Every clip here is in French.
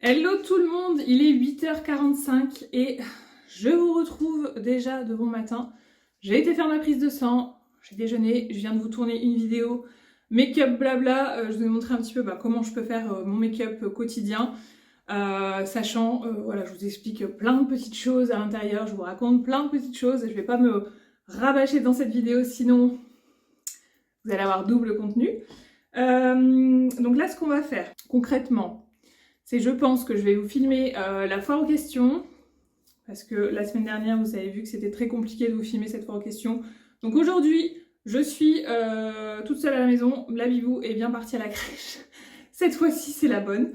Hello tout le monde, il est 8h45 et je vous retrouve déjà de bon matin. J'ai été faire ma prise de sang, j'ai déjeuné, je viens de vous tourner une vidéo make-up blabla. Je vais vous montrer un petit peu comment je peux faire mon make-up quotidien. Sachant, voilà, je vous explique plein de petites choses à l'intérieur, je vous raconte plein de petites choses. Je vais pas me rabâcher dans cette vidéo, sinon vous allez avoir double contenu. Donc là, ce qu'on va faire concrètement, c'est je pense que je vais vous filmer la foire aux questions, parce que la semaine dernière, vous avez vu que c'était très compliqué de vous filmer cette foire aux questions. Donc aujourd'hui, je suis toute seule à la maison, la Bibou est bien partie à la crèche. Cette fois-ci, c'est la bonne.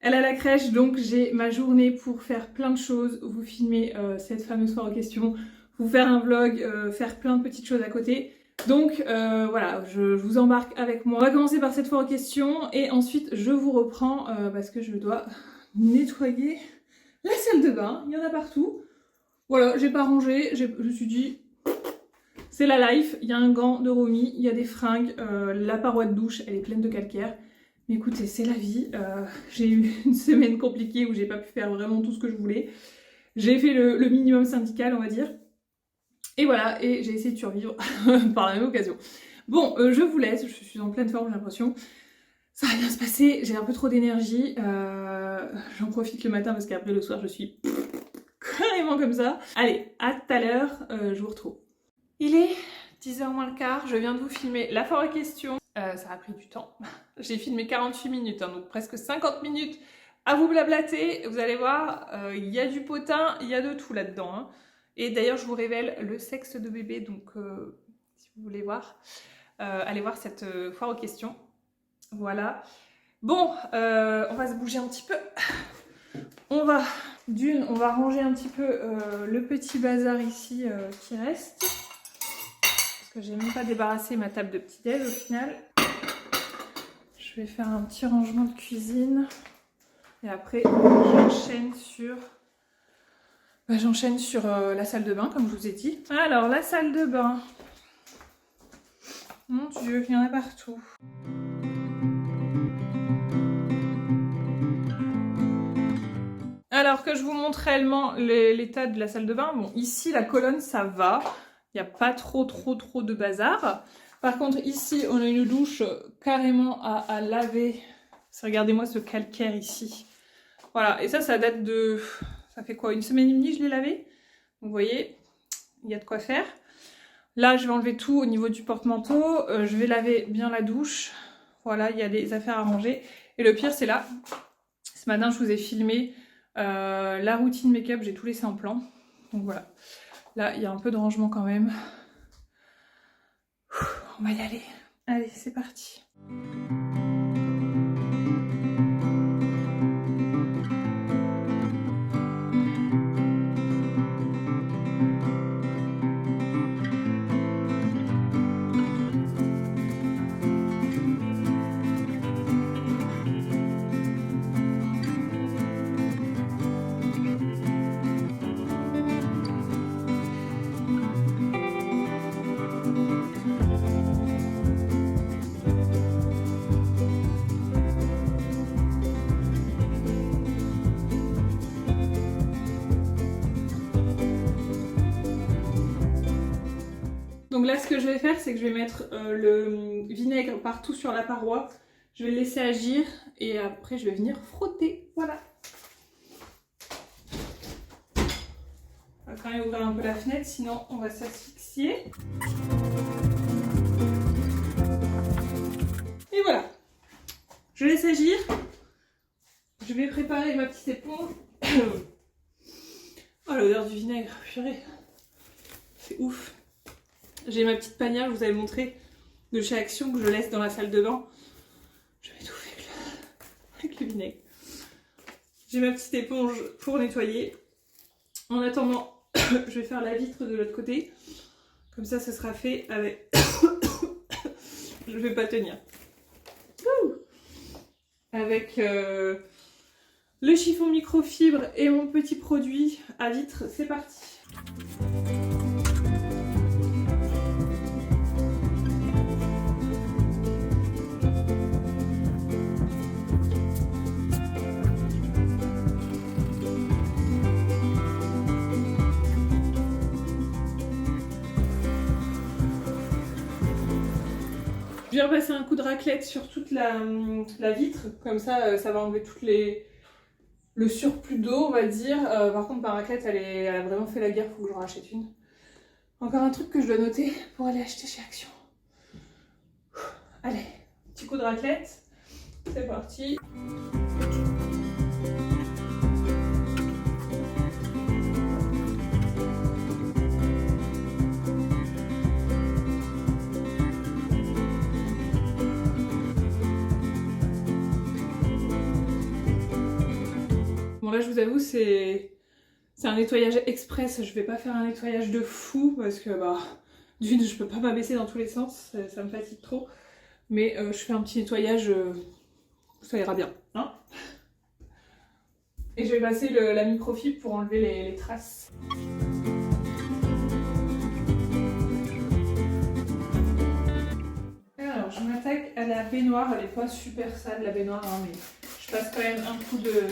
Elle est à la crèche, donc j'ai ma journée pour faire plein de choses, vous filmer cette fameuse foire aux questions, vous faire un vlog, faire plein de petites choses à côté. Donc voilà, je vous embarque avec moi. On va commencer par cette foire aux questions et ensuite je vous reprends parce que je dois nettoyer la salle de bain. Il y en a partout. Voilà, j'ai pas rangé, je me suis dit c'est la life. Il y a un gant de Romy, il y a des fringues, la paroi de douche elle est pleine de calcaire. Mais écoutez, c'est la vie. J'ai eu une semaine compliquée où j'ai pas pu faire vraiment tout ce que je voulais. J'ai fait le minimum syndical, on va dire. Et voilà, et j'ai essayé de survivre par la même occasion. Bon, je vous laisse, je suis en pleine forme, j'ai l'impression. Ça va bien se passer, j'ai un peu trop d'énergie. J'en profite le matin parce qu'après le soir, je suis carrément comme ça. Allez, à tout à l'heure, je vous retrouve. Il est 10h moins le quart, je viens de vous filmer la foire aux questions. Ça a pris du temps. J'ai filmé 48 minutes, hein, donc presque 50 minutes à vous blablater. Vous allez voir, il y a du potin, il y a de tout là-dedans. Hein. Et d'ailleurs, je vous révèle le sexe de bébé, donc si vous voulez voir, allez voir cette foire aux questions. Voilà. Bon, on va se bouger un petit peu. On va ranger un petit peu le petit bazar ici qui reste. Parce que j'ai même pas débarrassé ma table de petit-déj au final. Je vais faire un petit rangement de cuisine. Et après, j'enchaîne sur la salle de bain, comme je vous ai dit. Alors, la salle de bain. Mon Dieu, il y en a partout. Alors que je vous montre réellement l'état de la salle de bain. Bon, ici, la colonne, ça va. Il n'y a pas trop de bazar. Par contre, ici, on a une douche carrément à laver. Regardez-moi ce calcaire ici. Voilà, et ça date de... Ça fait quoi, une semaine et demie je l'ai lavé. Donc vous voyez, il y a de quoi faire. Là, je vais enlever tout au niveau du porte-manteau. Je vais laver bien la douche. Voilà, il y a des affaires à ranger. Et le pire, c'est là. Ce matin, je vous ai filmé la routine make-up. J'ai tout laissé en plan. Donc voilà. Là, il y a un peu de rangement quand même. On va y aller. Allez, c'est parti. Donc là, ce que je vais faire, c'est que je vais mettre le vinaigre partout sur la paroi. Je vais le laisser agir et après, je vais venir frotter. Voilà. On va quand même ouvrir un peu la fenêtre, sinon on va s'asphyxier. Et voilà. Je laisse agir. Je vais préparer ma petite éponge. Oh, l'odeur du vinaigre, purée. C'est ouf. J'ai ma petite panière, je vous avais montré, de chez Action que je laisse dans la salle de bain. Je vais étouffer avec le vinaigre. J'ai ma petite éponge pour nettoyer. En attendant, je vais faire la vitre de l'autre côté. Comme ça, ce sera fait avec... Je vais pas tenir. Avec le chiffon microfibre et mon petit produit à vitre. C'est parti. Je vais repasser un coup de raclette sur toute la vitre, comme ça, ça va enlever le surplus d'eau, on va dire. Par contre, ma raclette, elle a vraiment fait la guerre, faut que j'en rachète une. Encore un truc que je dois noter pour aller acheter chez Action. Allez, petit coup de raclette, c'est parti. Bon là je vous avoue c'est un nettoyage express, je vais pas faire un nettoyage de fou parce que bah d'une je peux pas m'abaisser dans tous les sens, ça me fatigue trop. Mais je fais un petit nettoyage, ça ira bien. Hein, et je vais passer la microfibre pour enlever les traces. Alors je m'attaque à la baignoire, elle est pas super sale la baignoire, hein, mais je passe quand même un coup de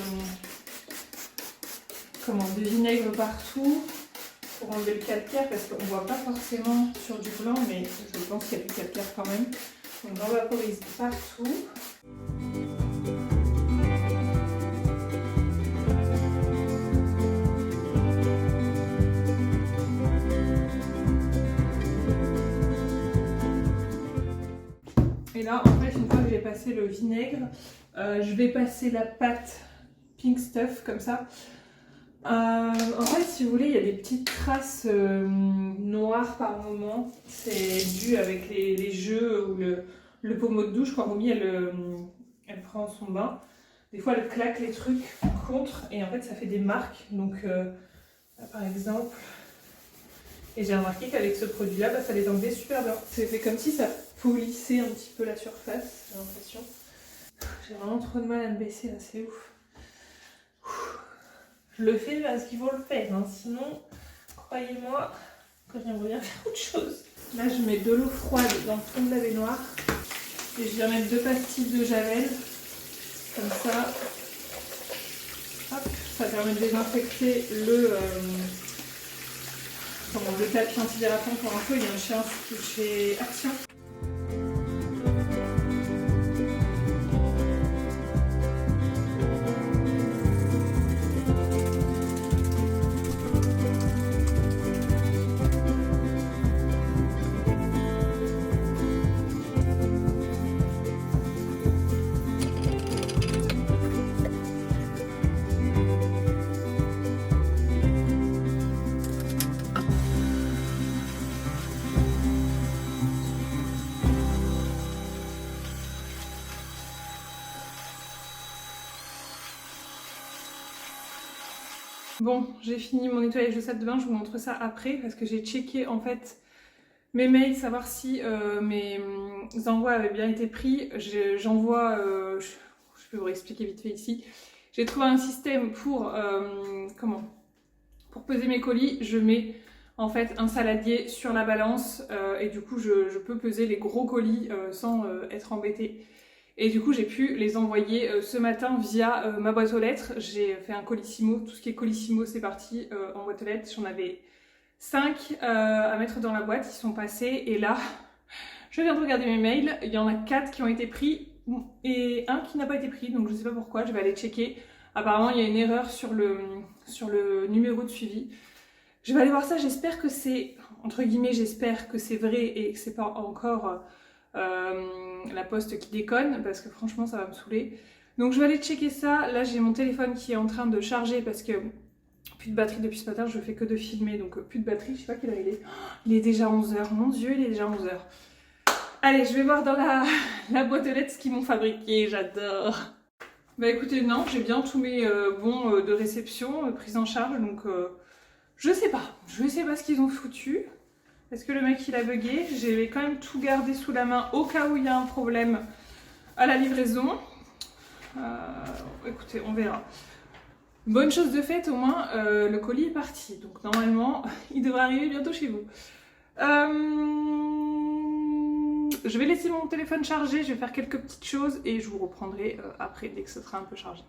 vinaigre partout pour enlever le calcaire parce qu'on voit pas forcément sur du blanc, mais je pense qu'il y a du calcaire quand même. Donc j'en vaporise partout. Et là en fait une fois que j'ai passé le vinaigre, je vais passer la pâte Pink Stuff comme ça. En fait, si vous voulez, il y a des petites traces noires par moment. C'est dû avec les jeux ou le pommeau de douche. Quand Romy elle prend son bain, des fois elle claque les trucs contre et en fait ça fait des marques. Donc là, par exemple, et j'ai remarqué qu'avec ce produit-là, bah, ça les enlevait super bien. C'est comme si ça polissait un petit peu la surface, j'ai l'impression. J'ai vraiment trop de mal à me baisser là, c'est ouf. Je le fais parce qu'il faut le faire, hein. Sinon, croyez-moi que j'aimerais bien faire autre chose. Là, je mets de l'eau froide dans le fond de la baignoire et je viens mettre 2 pastilles de Javel. Comme ça, hop, ça permet de désinfecter le tapis antidératant pour info. Il y a un chien chez Action. Bon, j'ai fini mon nettoyage de salle de bain, je vous montre ça après parce que j'ai checké en fait mes mails, savoir si mes envois avaient bien été pris. J'envoie, je peux vous expliquer vite fait ici. J'ai trouvé un système pour peser mes colis. Je mets en fait un saladier sur la balance et du coup je peux peser les gros colis sans être embêtée. Et du coup j'ai pu les envoyer ce matin via ma boîte aux lettres. J'ai fait un colissimo, tout ce qui est colissimo c'est parti en boîte aux lettres. J'en avais 5 à mettre dans la boîte, ils sont passés et là je viens de regarder mes mails, il y en a 4 qui ont été pris et un qui n'a pas été pris, donc je sais pas pourquoi, je vais aller checker. Apparemment il y a une erreur sur le numéro de suivi. Je vais aller voir ça, j'espère que c'est, entre guillemets, j'espère que c'est vrai et que c'est pas encore la poste qui déconne, parce que franchement ça va me saouler. Donc je vais aller checker ça. Là j'ai mon téléphone qui est en train de charger parce que plus de batterie depuis ce matin, je fais que de filmer, donc plus de batterie, je sais pas quelle heure il est. Il est déjà 11h, mon dieu, il est déjà 11h. Allez, je vais voir dans la boîte aux lettres ce qu'ils m'ont fabriqué, j'adore. Bah écoutez, non, j'ai bien tous mes bons de réception pris en charge, donc je sais pas ce qu'ils ont foutu. Est-ce que le mec il a bugué? J'ai quand même tout gardé sous la main au cas où il y a un problème à la livraison. Écoutez, on verra. Bonne chose de faite, au moins le colis est parti, donc normalement il devrait arriver bientôt chez vous. Je vais laisser mon téléphone chargé, je vais faire quelques petites choses et je vous reprendrai après dès que ce sera un peu chargé.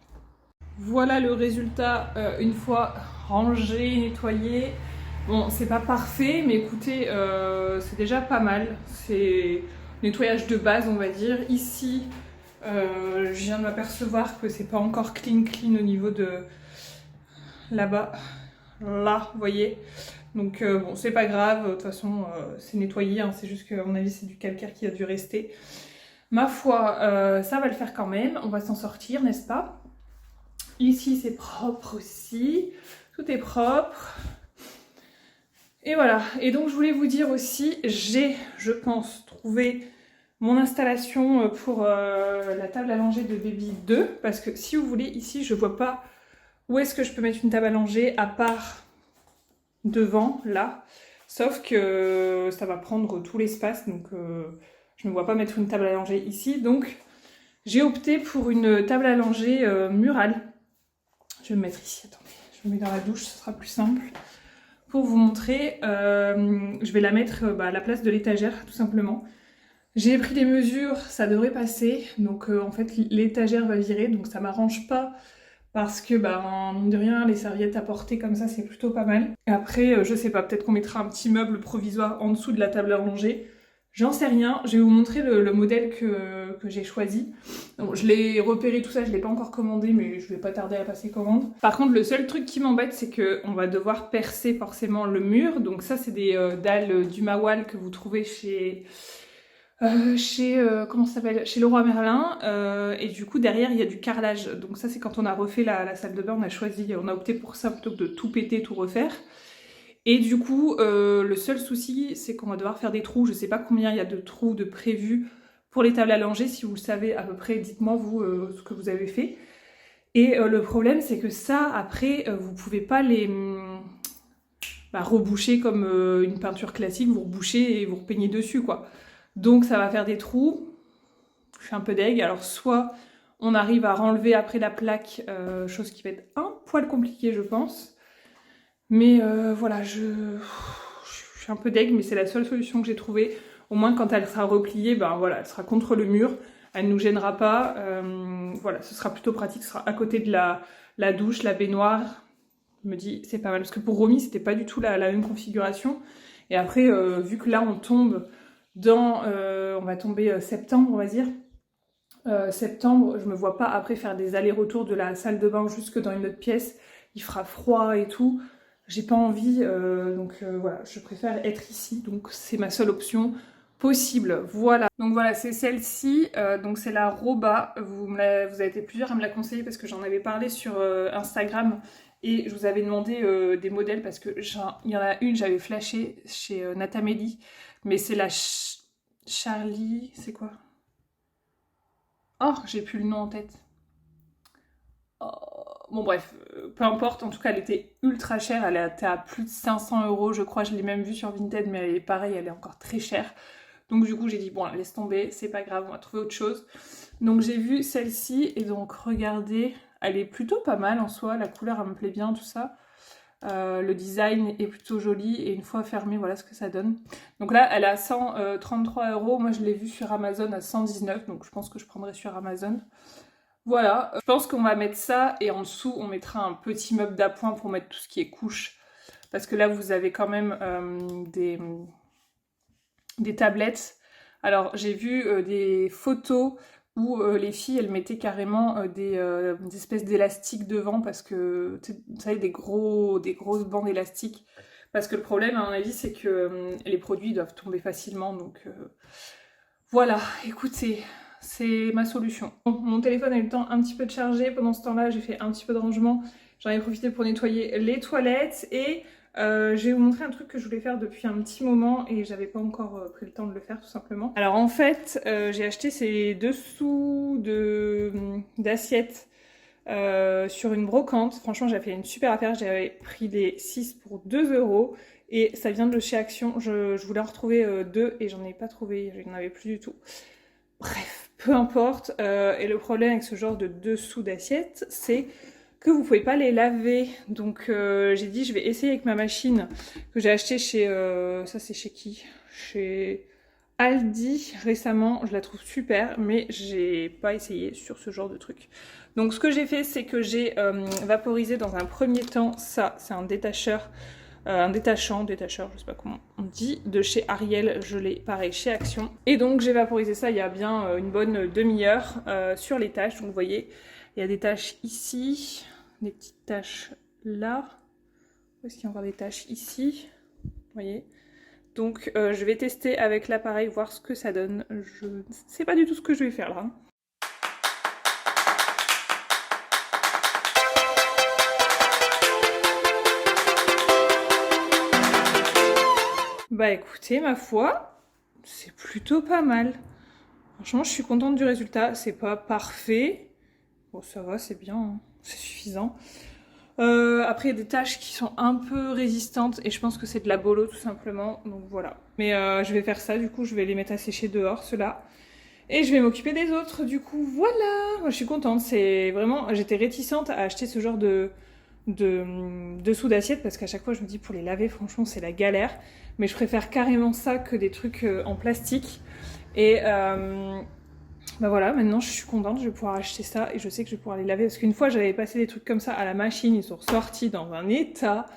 Voilà le résultat une fois rangé, nettoyé. Bon, c'est pas parfait, mais écoutez, c'est déjà pas mal. nettoyage de base on va dire. Ici, je viens de m'apercevoir que c'est pas encore clean au niveau de là-bas. Là, vous voyez. Donc bon, c'est pas grave, de toute façon c'est nettoyé, hein, c'est juste qu'à mon avis c'est du calcaire qui a dû rester. Ma foi, ça va le faire quand même, on va s'en sortir, n'est-ce pas? Ici c'est propre aussi, tout est propre. Et voilà, et donc je voulais vous dire aussi, j'ai, je pense, trouvé mon installation pour la table à langer de Baby 2, parce que si vous voulez, ici je vois pas où est-ce que je peux mettre une table à langer à part devant, là, sauf que ça va prendre tout l'espace, donc je ne vois pas mettre une table à langer ici, donc j'ai opté pour une table à langer murale. Je vais me mettre ici, attendez, je me mets dans la douche, ce sera plus simple. Pour vous montrer, je vais la mettre à la place de l'étagère, tout simplement. J'ai pris des mesures, ça devrait passer, donc en fait l'étagère va virer, donc ça m'arrange pas, parce que, mine de rien, les serviettes à porter comme ça, c'est plutôt pas mal. Et après, je sais pas, peut-être qu'on mettra un petit meuble provisoire en dessous de la table à langer. J'en sais rien. Je vais vous montrer le modèle que j'ai choisi. Donc, je l'ai repéré, tout ça, je l'ai pas encore commandé, mais je vais pas tarder à passer commande. Par contre, le seul truc qui m'embête, c'est qu'on va devoir percer forcément le mur. Donc ça, c'est des dalles du Mawal que vous trouvez chez... comment ça s'appelle, chez Leroy Merlin, et du coup derrière il y a du carrelage, donc ça c'est quand on a refait la salle de bain, on a opté pour ça plutôt que de tout péter, tout refaire. Et du coup le seul souci c'est qu'on va devoir faire des trous, je sais pas combien il y a de trous de prévus pour les tables à langer, si vous le savez à peu près, dites-moi vous ce que vous avez fait. Et le problème c'est que ça après vous pouvez pas les reboucher comme une peinture classique, vous rebouchez et vous repeignez dessus quoi. Donc ça va faire des trous, je suis un peu deg, alors soit on arrive à renlever après la plaque, chose qui va être un poil compliqué je pense, mais voilà, je suis un peu deg, mais c'est la seule solution que j'ai trouvée, au moins quand elle sera repliée, voilà, elle sera contre le mur, elle ne nous gênera pas, voilà, ce sera plutôt pratique, ce sera à côté de la douche, la baignoire, je me dis c'est pas mal, parce que pour Romy c'était pas du tout la même configuration, et après vu que là on tombe on va tomber septembre on va dire, septembre, je me vois pas après faire des allers-retours de la salle de bain jusque dans une autre pièce, il fera froid et tout, j'ai pas envie, donc voilà, je préfère être ici, donc c'est ma seule option possible, voilà. Donc voilà, c'est celle-ci, donc c'est la Roba, vous avez été plusieurs à me la conseiller parce que j'en avais parlé sur Instagram, et je vous avais demandé des modèles parce que il y en a une, j'avais flashé chez Natamedi, mais c'est la Charlie, c'est quoi? Oh, j'ai plus le nom en tête. Oh, bon bref, peu importe, en tout cas elle était ultra chère, elle était à plus de 500 € je crois, je l'ai même vue sur Vinted, mais elle est pareille, elle est encore très chère. Donc du coup j'ai dit bon laisse tomber, c'est pas grave, on va trouver autre chose. Donc j'ai vu celle-ci et donc regardez, elle est plutôt pas mal en soi, la couleur elle me plaît bien, tout ça. Le design est plutôt joli et une fois fermée, voilà ce que ça donne. Donc là, elle est à 133 €. Moi, je l'ai vue sur Amazon à 119, donc je pense que je prendrai sur Amazon. Voilà, je pense qu'on va mettre ça et en dessous, on mettra un petit meuble d'appoint pour mettre tout ce qui est couche. Parce que là, vous avez quand même des tablettes. Alors, j'ai vu des photos où les filles, elles mettaient carrément des espèces d'élastiques devant parce que, vous savez, des grosses bandes élastiques. Parce que le problème, à mon avis, c'est que les produits doivent tomber facilement. Donc voilà, écoutez, c'est ma solution. Bon, mon téléphone a eu le temps un petit peu de charger. Pendant ce temps-là, j'ai fait un petit peu de rangement. J'en ai profité pour nettoyer les toilettes et je vais vous montrer un truc que je voulais faire depuis un petit moment et j'avais pas encore pris le temps de le faire tout simplement. Alors en fait, j'ai acheté ces dessous d'assiettes sur une brocante. Franchement, j'ai fait une super affaire. J'avais pris les 6 pour 2 € et ça vient de chez Action. Je voulais en retrouver 2 et j'en ai pas trouvé, je n'en avais plus du tout. Bref, peu importe. Et le problème avec ce genre de dessous d'assiettes, c'est que vous pouvez pas les laver. Donc j'ai dit je vais essayer avec ma machine que j'ai achetée chez... ça c'est chez qui? Chez Aldi récemment. Je la trouve super, mais j'ai pas essayé sur ce genre de truc. Donc ce que j'ai fait, c'est que j'ai vaporisé dans un premier temps. Ça, c'est un détacheur un détacheur, je sais pas comment on dit, de chez Ariel. Je l'ai pareil chez Action. Et donc j'ai vaporisé ça il y a bien une bonne demi-heure sur les taches. Donc vous voyez, il y a des taches ici, des petites taches là. Où est-ce qu'il y a encore des taches ici? Vous voyez? Donc je vais tester avec l'appareil, voir ce que ça donne. Je ne sais pas du tout ce que je vais faire là. Bah écoutez, ma foi, c'est plutôt pas mal. Franchement, je suis contente du résultat. C'est pas parfait. Bon, ça va, c'est bien, hein. C'est suffisant. Après, il y a des taches qui sont un peu résistantes et je pense que c'est de la bolo tout simplement. Donc voilà. Mais je vais faire ça, du coup, je vais les mettre à sécher dehors, ceux-là. Et je vais m'occuper des autres, du coup, voilà. Moi, je suis contente. C'est vraiment... J'étais réticente à acheter ce genre de dessous d'assiette parce qu'à chaque fois, je me dis, pour les laver, franchement, c'est la galère. Mais je préfère carrément ça que des trucs en plastique. Et bah voilà, maintenant je suis contente, je vais pouvoir acheter ça et je sais que je vais pouvoir les laver parce qu'une fois j'avais passé des trucs comme ça à la machine, ils sont ressortis dans un état.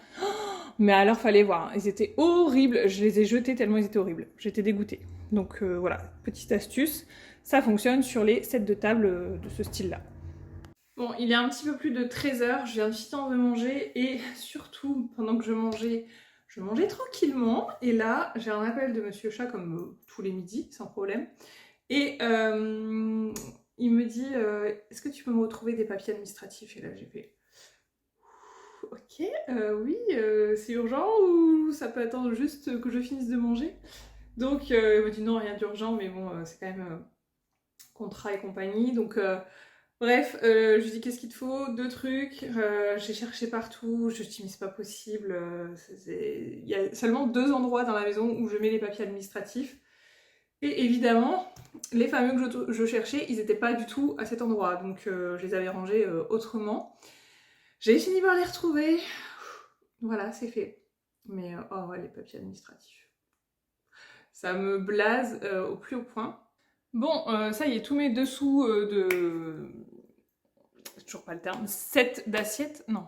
Mais alors fallait voir, ils étaient horribles, je les ai jetés tellement ils étaient horribles, j'étais dégoûtée. Donc voilà, petite astuce, ça fonctionne sur les sets de table de ce style-là. Bon, il est un petit peu plus de 13h, je viens de finir de manger et surtout pendant que je mangeais tranquillement et là j'ai un appel de Monsieur Chat comme tous les midis, sans problème. Et il me dit est-ce que tu peux me retrouver des papiers administratifs? Et là j'ai fait ok, oui, c'est urgent ou ça peut attendre juste que je finisse de manger? Donc il me dit non, rien d'urgent, mais bon, c'est quand même contrat et compagnie. Donc bref, je lui dis qu'est-ce qu'il te faut? 2 trucs, j'ai cherché partout, je dis mais c'est pas possible, il y a seulement 2 endroits dans la maison où je mets les papiers administratifs. Et évidemment, les fameux que je cherchais, ils n'étaient pas du tout à cet endroit, donc je les avais rangés autrement. J'ai fini par les retrouver, voilà, c'est fait. Mais oh ouais, les papiers administratifs, ça me blase au plus haut point. Bon, ça y est, tous mes dessous c'est toujours pas le terme, set d'assiettes, non,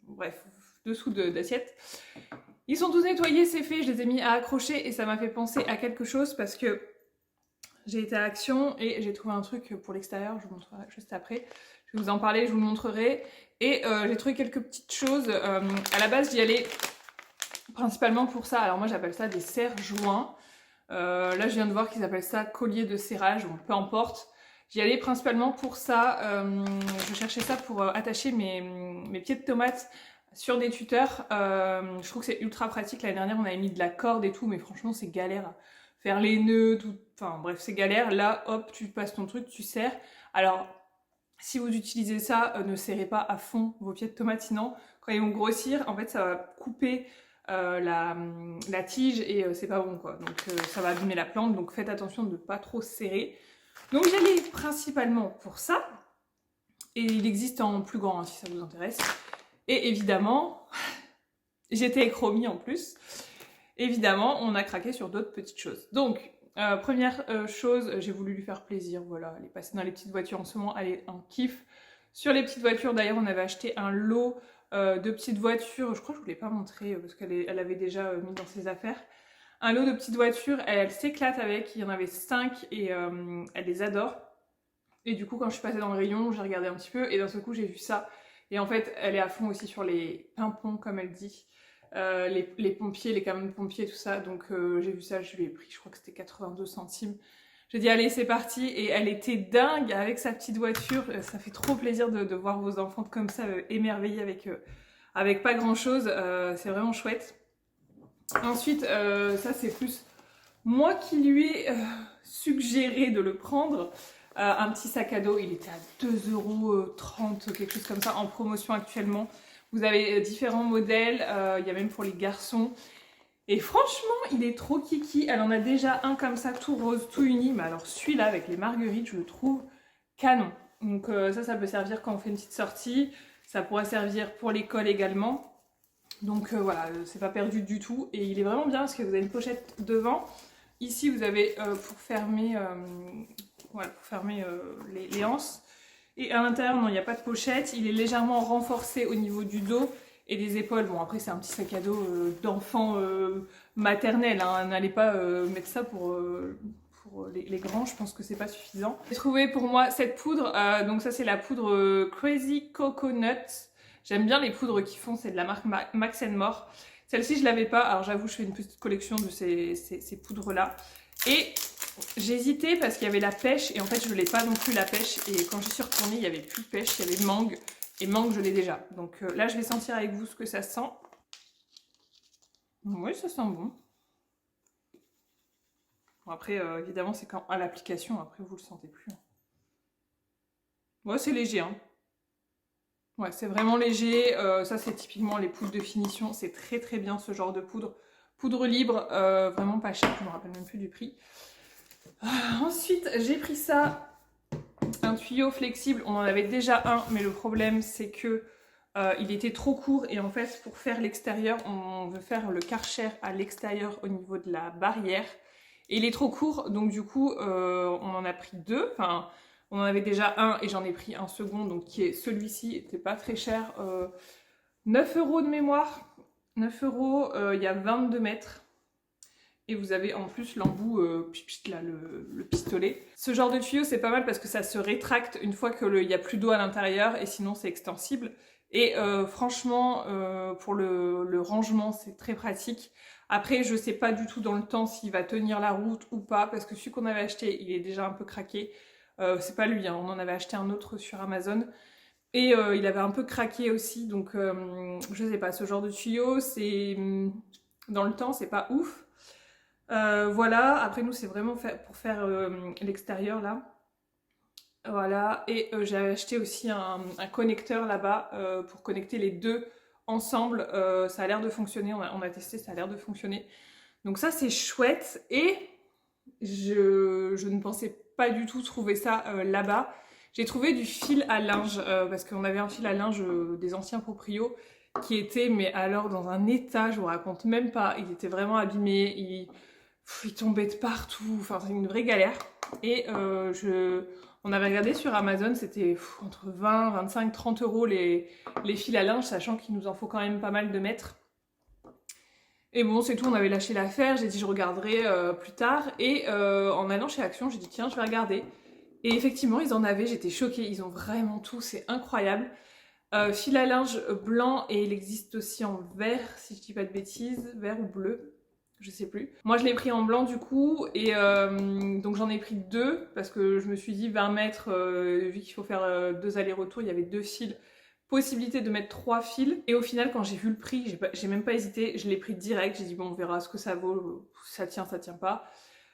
bref, dessous d'assiettes, ils sont tous nettoyés, c'est fait, je les ai mis à accrocher et ça m'a fait penser à quelque chose parce que j'ai été à Action et j'ai trouvé un truc pour l'extérieur, je vous montrerai juste après. Je vais vous en parler, je vous le montrerai. Et j'ai trouvé quelques petites choses. À la base, j'y allais principalement pour ça. Alors moi, j'appelle ça des serre-joints. Là, je viens de voir qu'ils appellent ça collier de serrage, bon, peu importe. J'y allais principalement pour ça. Je cherchais ça pour attacher mes pieds de tomates sur des tuteurs. Je trouve que c'est ultra pratique. L'année dernière, on avait mis de la corde et tout, mais franchement, c'est galère. Faire les nœuds, tout, enfin bref, c'est galère. Là, hop, tu passes ton truc, tu serres. Alors, si vous utilisez ça, ne serrez pas à fond vos pieds de tomates, sinon, quand ils vont grossir, en fait, ça va couper la tige et c'est pas bon, quoi. Donc, ça va abîmer la plante, donc faites attention de ne pas trop serrer. Donc, j'allais principalement pour ça. Et il existe en plus grand, hein, si ça vous intéresse. Et évidemment, j'étais écromie en plus. Évidemment, on a craqué sur d'autres petites choses. Donc, première chose, j'ai voulu lui faire plaisir, voilà, elle est passée dans les petites voitures en ce moment, elle est en kiff. Sur les petites voitures, d'ailleurs, on avait acheté un lot de petites voitures, je crois que je ne vous l'ai pas montré parce qu'elle avait déjà mis dans ses affaires. Un lot de petites voitures, elle s'éclate avec, il y en avait 5 et elle les adore. Et du coup, quand je suis passée dans le rayon, j'ai regardé un petit peu et d'un seul coup, j'ai vu ça. Et en fait, elle est à fond aussi sur les pimpons, comme elle dit. Les pompiers, les camions de pompiers, tout ça. Donc j'ai vu ça, je lui ai pris, je crois que c'était 82 centimes. J'ai dit allez, c'est parti. Et elle était dingue avec sa petite voiture. Ça fait trop plaisir de voir vos enfants comme ça émerveillés avec pas grand chose. C'est vraiment chouette. Ensuite, ça c'est plus moi qui lui ai suggéré de le prendre. Un petit sac à dos, il était à 2,30 €, quelque chose comme ça, en promotion actuellement. Vous avez différents modèles, il y a même pour les garçons. Et franchement, il est trop kiki. Elle en a déjà un comme ça, tout rose, tout uni. Mais alors celui-là, avec les marguerites, je le trouve canon. Donc ça peut servir quand on fait une petite sortie. Ça pourrait servir pour l'école également. Donc voilà, c'est pas perdu du tout. Et il est vraiment bien parce que vous avez une pochette devant. Ici, vous avez pour fermer, voilà, les anses. Et à l'intérieur, non, il n'y a pas de pochette. Il est légèrement renforcé au niveau du dos. et des épaules. Bon après c'est un petit sac à dos d'enfant maternel, hein. N'allez pas mettre ça pour les grands, je pense que c'est pas suffisant. J'ai trouvé pour moi cette poudre, donc ça c'est la poudre Crazy Coconut. J'aime bien les poudres qu'ils font, c'est de la marque Max More. Celle-ci je l'avais pas, alors j'avoue je fais une petite collection de ces poudres là. Et j'ai hésité parce qu'il y avait la pêche et en fait je voulais pas non plus la pêche, et quand j'y suis retournée il y avait plus de pêche, il y avait mangue, et mangue je l'ai déjà. Donc là je vais sentir avec vous ce que ça sent. Oui, ça sent bon. Bon après évidemment c'est quand à l'application, après vous le sentez plus. Ouais, c'est léger, hein. Ouais, c'est vraiment léger. Ça c'est typiquement les poudres de finition, c'est très très bien ce genre de poudre. Poudre libre, vraiment pas cher, je me rappelle même plus du prix. Ensuite j'ai pris ça, un tuyau flexible, on en avait déjà un, mais le problème c'est que il était trop court, et en fait pour faire l'extérieur, on veut faire le karcher à l'extérieur au niveau de la barrière, et il est trop court, donc du coup on en a pris deux, enfin on en avait déjà un et j'en ai pris un second, donc qui est celui-ci, était pas très cher, 9 € de mémoire, 9 €, il y a 22 mètres. Et vous avez en plus l'embout, là, le pistolet. Ce genre de tuyau, c'est pas mal parce que ça se rétracte une fois qu'il n'y a plus d'eau à l'intérieur, et sinon c'est extensible. Et franchement, pour le rangement, c'est très pratique. Après, je sais pas du tout dans le temps s'il va tenir la route ou pas, parce que celui qu'on avait acheté, il est déjà un peu craqué. C'est pas lui, hein, on en avait acheté un autre sur Amazon. Et il avait un peu craqué aussi, donc je sais pas, ce genre de tuyau, c'est dans le temps, c'est pas ouf. Voilà, après nous c'est vraiment pour faire l'extérieur là. Voilà, et j'ai acheté aussi un connecteur là-bas pour connecter les deux ensemble. Ça a l'air de fonctionner, on a testé, ça a l'air de fonctionner. Donc ça c'est chouette, et je ne pensais pas du tout trouver ça là-bas. J'ai trouvé du fil à linge, parce qu'on avait un fil à linge des anciens proprios qui était, mais alors dans un état, je vous raconte même pas, il était vraiment abîmé, il tombait de partout, enfin c'est une vraie galère. Et on avait regardé sur Amazon, c'était entre 20, 25, 30 € les fils à linge, sachant qu'il nous en faut quand même pas mal de mètres. Et bon, c'est tout, on avait lâché l'affaire, j'ai dit je regarderai plus tard. Et en allant chez Action, j'ai dit tiens, je vais regarder. Et effectivement, ils en avaient, j'étais choquée, ils ont vraiment tout, c'est incroyable. Fil à linge blanc, et il existe aussi en vert, si je dis pas de bêtises, vert ou bleu. Je sais plus. Moi je l'ai pris en blanc du coup, et donc j'en ai pris deux parce que je me suis dit 20 mètres, vu qu'il faut faire 2 allers-retours, il y avait 2 fils, possibilité de mettre 3 fils. Et au final quand j'ai vu le prix, j'ai même pas hésité, je l'ai pris direct, j'ai dit bon on verra ce que ça vaut, ça tient pas.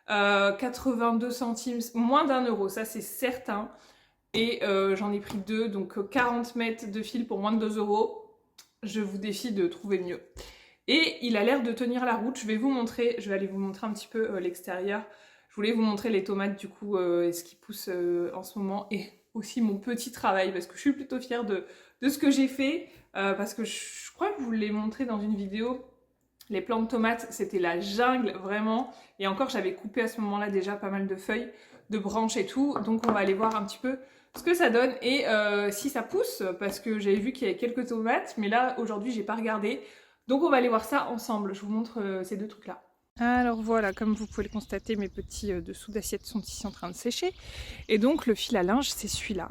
82 centimes, moins d'1 €, ça c'est certain. Et j'en ai pris deux, donc 40 mètres de fil pour moins de 2 €. Je vous défie de trouver mieux. Et il a l'air de tenir la route. Je vais vous montrer, je vais aller vous montrer un petit peu l'extérieur. Je voulais vous montrer les tomates du coup, et ce qui pousse en ce moment, et aussi mon petit travail, parce que je suis plutôt fière de ce que j'ai fait, parce que je crois que je vous l'ai montré dans une vidéo. Les plants de tomates, c'était la jungle vraiment, et encore j'avais coupé à ce moment-là déjà pas mal de feuilles, de branches et tout, donc on va aller voir un petit peu ce que ça donne et si ça pousse, parce que j'avais vu qu'il y avait quelques tomates, mais là aujourd'hui j'ai pas regardé. Donc on va aller voir ça ensemble, je vous montre ces deux trucs là. Alors voilà, comme vous pouvez le constater, mes petits dessous d'assiette sont ici en train de sécher. Et donc le fil à linge c'est celui-là.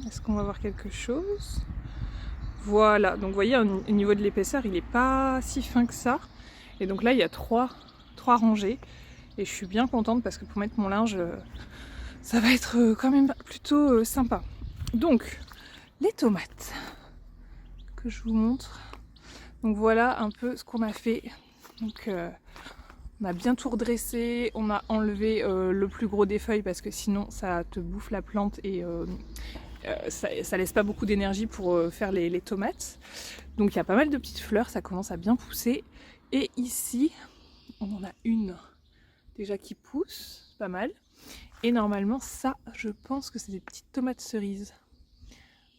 Est-ce qu'on va voir quelque chose? Voilà, donc vous voyez au niveau de l'épaisseur il n'est pas si fin que ça. Et donc là il y a trois rangées. Et je suis bien contente parce que pour mettre mon linge, ça va être quand même plutôt sympa. Donc les tomates que je vous montre. Donc voilà un peu ce qu'on a fait. Donc on a bien tout redressé, on a enlevé le plus gros des feuilles parce que sinon ça te bouffe la plante et ça laisse pas beaucoup d'énergie pour faire les tomates. Donc il y a pas mal de petites fleurs, ça commence à bien pousser. Et ici, on en a une déjà qui pousse, pas mal. Et normalement ça, je pense que c'est des petites tomates cerises.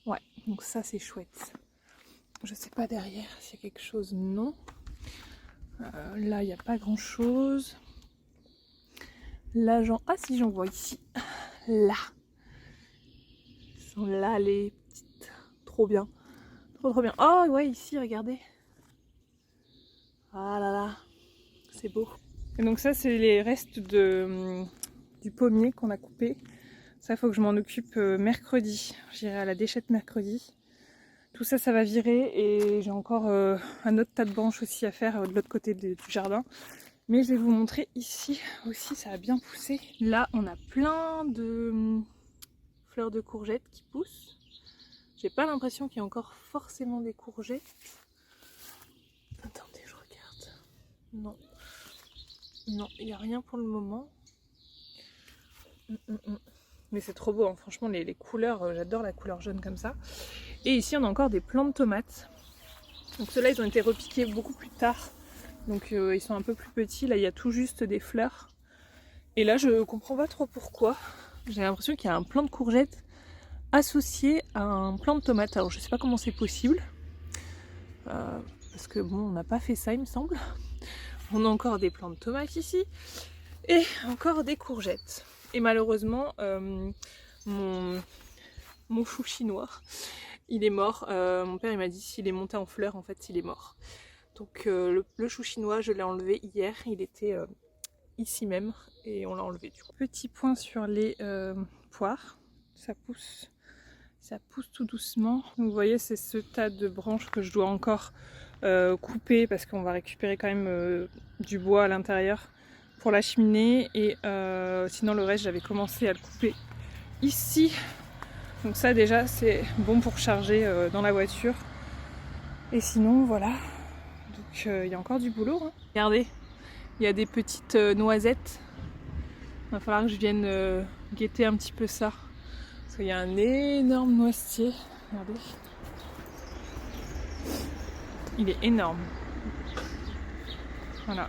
Ouais, donc ça c'est chouette. Je sais pas derrière s'il y a quelque chose, non. Là il n'y a pas grand chose. Là ah si, j'en vois ici. Là. Elles sont là les petites. Trop bien. Trop bien. Oh ouais, ici, regardez. Ah là là, c'est beau. Et donc ça, c'est les restes du pommier qu'on a coupé. Ça, faut que je m'en occupe mercredi. J'irai à la déchette mercredi. Tout ça, ça va virer et j'ai encore un autre tas de branches aussi à faire de l'autre côté du jardin. Mais je vais vous montrer ici aussi, ça a bien poussé. Là, on a plein de fleurs de courgettes qui poussent. J'ai pas l'impression qu'il y ait encore forcément des courgettes. Attendez, je regarde. Non. Non, il n'y a rien pour le moment. Mais c'est trop beau, hein. Franchement, les couleurs, j'adore la couleur jaune comme ça. Et ici, on a encore des plants de tomates. Donc ceux-là, ils ont été repiqués beaucoup plus tard. Donc ils sont un peu plus petits. Là, il y a tout juste des fleurs. Et là, je comprends pas trop pourquoi. J'ai l'impression qu'il y a un plant de courgettes associé à un plant de tomates. Alors, je sais pas comment c'est possible. Parce que bon, on n'a pas fait ça, il me semble. On a encore des plants de tomates ici. Et encore des courgettes. Et malheureusement, mon chou chinois, il est mort. Mon père il m'a dit s'il est monté en fleurs, en fait, il est mort. Donc le chou chinois, je l'ai enlevé hier. Il était ici même et on l'a enlevé du coup. Petit point sur les poires. Ça pousse tout doucement. Donc, vous voyez, c'est ce tas de branches que je dois encore couper parce qu'on va récupérer quand même du bois à l'intérieur pour la cheminée. Et sinon le reste, j'avais commencé à le couper ici. Donc ça déjà, c'est bon pour charger dans la voiture. Et sinon, voilà. Donc il y a encore du boulot. Hein. Regardez, il y a des petites noisettes. Il va falloir que je vienne guetter un petit peu ça. Parce qu'il y a un énorme noisetier. Regardez. Il est énorme. Voilà.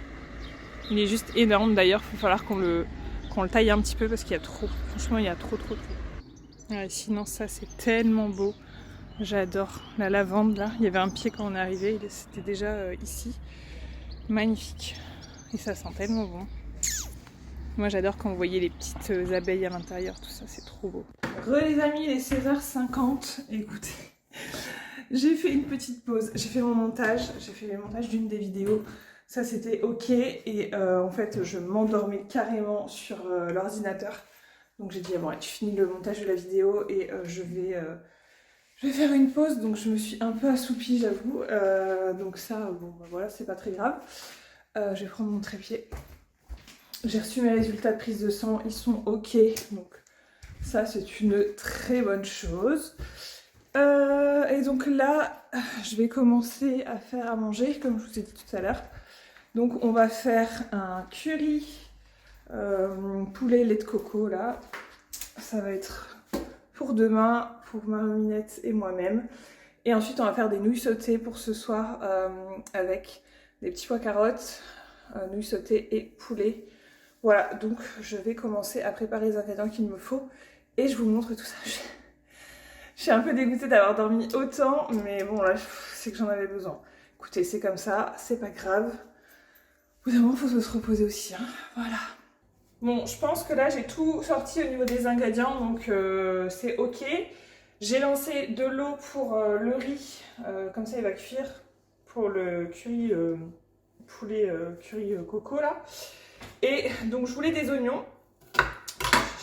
Il est juste énorme d'ailleurs. Il va falloir qu'on le taille un petit peu parce qu'il y a trop. Franchement, il y a trop. Ouais, sinon, ça c'est tellement beau. J'adore la lavande là. Il y avait un pied quand on est arrivé. C'était déjà ici. Magnifique. Et ça sent tellement bon. Moi j'adore quand vous voyez les petites abeilles à l'intérieur. Tout ça, c'est trop beau. Les amis, il est 16h50. Écoutez. J'ai fait une petite pause, j'ai fait mon montage, j'ai fait le montage d'une des vidéos, ça c'était ok et en fait je m'endormais carrément sur l'ordinateur. Donc j'ai dit bon tu finis le montage de la vidéo et je vais faire une pause, donc je me suis un peu assoupie j'avoue, donc ça bon bah, voilà c'est pas très grave. Je vais prendre mon trépied. J'ai reçu mes résultats de prise de sang, ils sont ok, donc ça c'est une très bonne chose. Et donc là, je vais commencer à faire à manger, comme je vous ai dit tout à l'heure. Donc on va faire un curry poulet lait de coco là. Ça va être pour demain, pour ma maminette et moi-même. Et ensuite on va faire des nouilles sautées pour ce soir avec des petits pois carottes, nouilles sautées et poulet. Voilà, donc je vais commencer à préparer les ingrédients qu'il me faut et je vous montre tout ça. Je suis un peu dégoûtée d'avoir dormi autant, mais bon là, c'est que j'en avais besoin. Écoutez, c'est comme ça, c'est pas grave. Au bout d'un moment, il faut se reposer aussi, hein. Voilà. Bon, je pense que là, j'ai tout sorti au niveau des ingrédients, donc c'est ok. J'ai lancé de l'eau pour le riz, comme ça il va cuire, pour le curry poulet curry coco là. Et donc je voulais des oignons.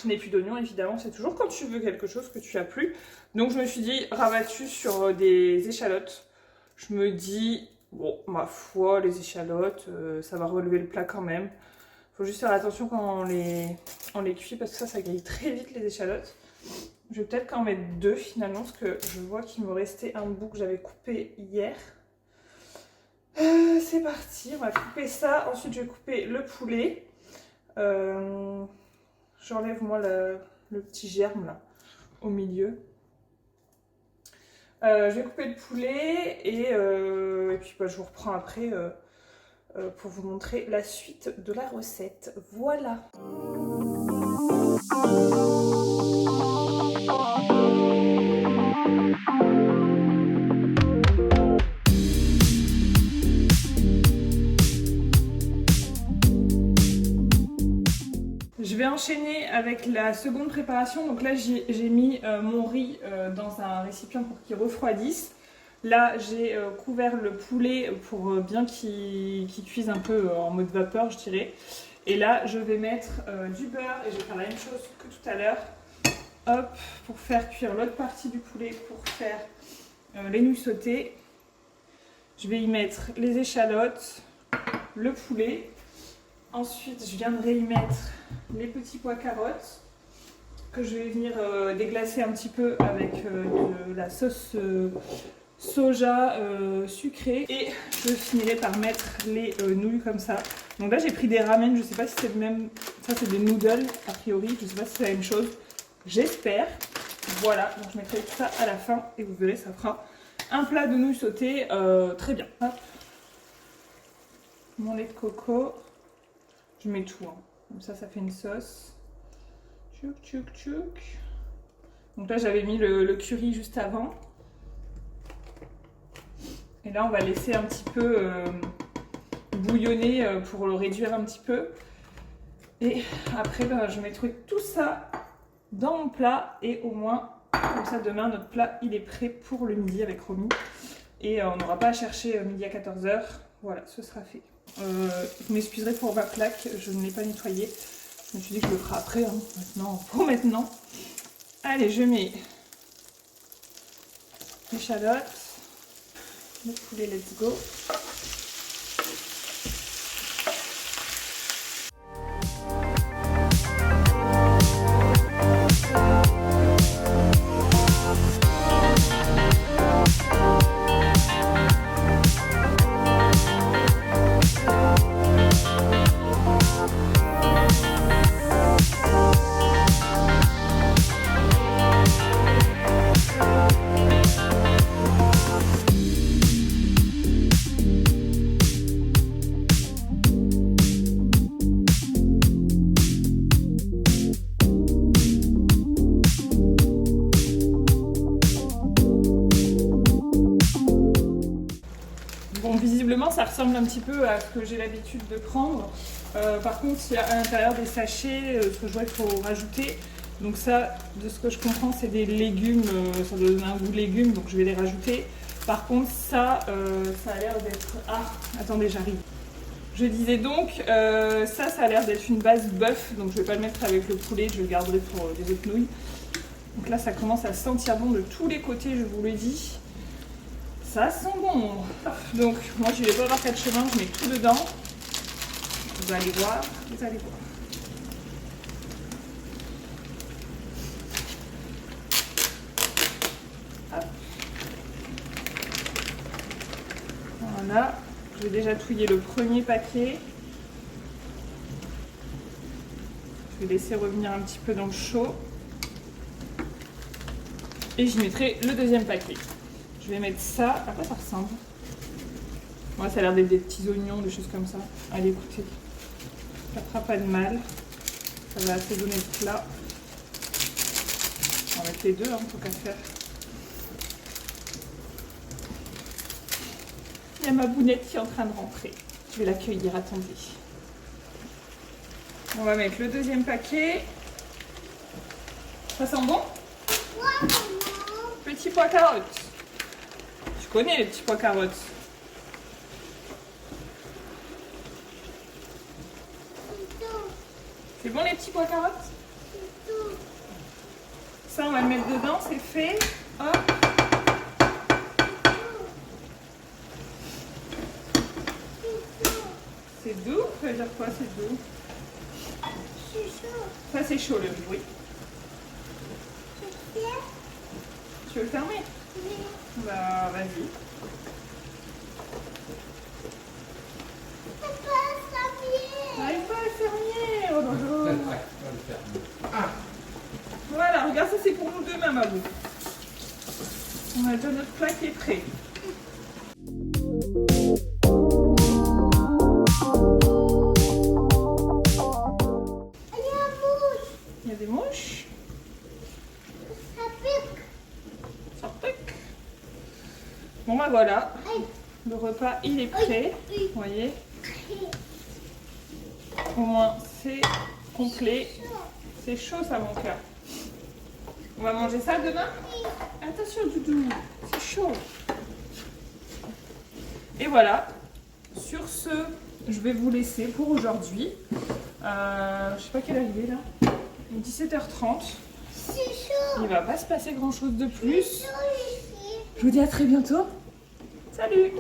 Je n'ai plus d'oignons évidemment, c'est toujours quand tu veux quelque chose que tu as plus. Donc je me suis dit rabattu sur des échalotes. Je me dis bon ma foi les échalotes ça va relever le plat quand même. Faut juste faire attention quand on les cuit parce que ça grille très vite les échalotes. Je vais peut-être qu'en mettre deux finalement parce que je vois qu'il me restait un bout que j'avais coupé hier. C'est parti, on va couper ça. Ensuite je vais couper le poulet. J'enlève moi le petit germe là au milieu. Je vais couper le poulet et puis bah, je vous reprends après pour vous montrer la suite de la recette. Voilà. Je vais enchaîner avec la seconde préparation. Donc là, j'ai mis mon riz dans un récipient pour qu'il refroidisse. Là, j'ai couvert le poulet pour bien qu'il cuise un peu en mode vapeur, je dirais. Et là, je vais mettre du beurre et je vais faire la même chose que tout à l'heure. Hop, pour faire cuire l'autre partie du poulet, pour faire les nouilles sautées. Je vais y mettre les échalotes, le poulet. Ensuite, je viendrai y mettre les petits pois carottes que je vais venir déglacer un petit peu avec de la sauce soja sucrée. Et je finirai par mettre les nouilles comme ça. Donc là, j'ai pris des ramen, je sais pas si c'est le même. Ça, c'est des noodles a priori, je sais pas si c'est la même chose. J'espère. Voilà, donc je mettrai tout ça à la fin et vous verrez, ça fera un plat de nouilles sautées très bien. Hop. Mon lait de coco. Je mets tout, hein. Comme ça fait une sauce. Tchouk, tchouk, tchouk. Donc là, j'avais mis le curry juste avant. Et là, on va laisser un petit peu bouillonner pour le réduire un petit peu. Et après, ben, je mettrai tout ça dans mon plat. Et au moins, comme ça, demain, notre plat, il est prêt pour le midi avec Romy. Et on n'aura pas à chercher midi à 14 h. Voilà, ce sera fait. Vous m'excuserez pour ma plaque, je ne l'ai pas nettoyée. Je me suis dit que je le ferai après, hein, maintenant, pour maintenant. Allez, je mets l'échalote, le poulet, let's go. Bon, visiblement, ça ressemble un petit peu à ce que j'ai l'habitude de prendre. Par contre, il y a à l'intérieur des sachets, ce que je vois qu'il faut rajouter. Donc ça, de ce que je comprends, c'est des légumes, ça donne un goût légumes, donc je vais les rajouter. Par contre, ça a l'air d'être... Ah, attendez, j'arrive. Je disais donc, ça a l'air d'être une base bœuf, donc je ne vais pas le mettre avec le poulet, je le garderai pour des autres nouilles. Donc là, ça commence à sentir bon de tous les côtés, je vous le dis. Ça sent bon. Donc, moi, je ne vais pas avoir 4 chemins, je mets tout dedans. Vous allez voir, vous allez voir. Hop. Voilà. Je vais déjà touiller le premier paquet. Je vais laisser revenir un petit peu dans le chaud. Et j'y mettrai le deuxième paquet. Je vais mettre ça. À quoi ça ressemble? Moi, ça a l'air d'être des petits oignons, des choses comme ça. Allez, écoutez. Ça fera pas de mal. Ça va assaisonner le plat. On va mettre les deux, hein, tant qu'à faire. Il y a ma bounette qui est en train de rentrer. Je vais l'accueillir, attendez. On va mettre le deuxième paquet. Ça sent bon? Petit pois carottes. Tu connais les petits pois carottes? C'est bon les petits pois carottes? Ça, on va le mettre dedans, c'est fait. Hop. C'est doux? Ça veut dire quoi, c'est doux? C'est chaud. Ça, c'est chaud, le bruit. Tu veux le fermer? Oui. Bah, vas-y. C'est pas le fermier. J'arrive pas à le fermier. Oh non, non. Ouais, on va le fermer. Ah. Voilà, regarde, ça c'est pour nous demain, Mabou. On a déjà notre plat qui est prêt. Il y a des mouches. Ça pique. Ça pique. Bon bah voilà, le repas il est prêt, vous voyez. Au moins c'est complet. C'est chaud ça mon cœur. On va manger ça demain? Attention Doudou, c'est chaud. Et voilà, sur ce, je vais vous laisser pour aujourd'hui. Je sais pas quelle heure il est là. 17h30. Il va pas se passer grand chose de plus. Je vous dis à très bientôt. Salut!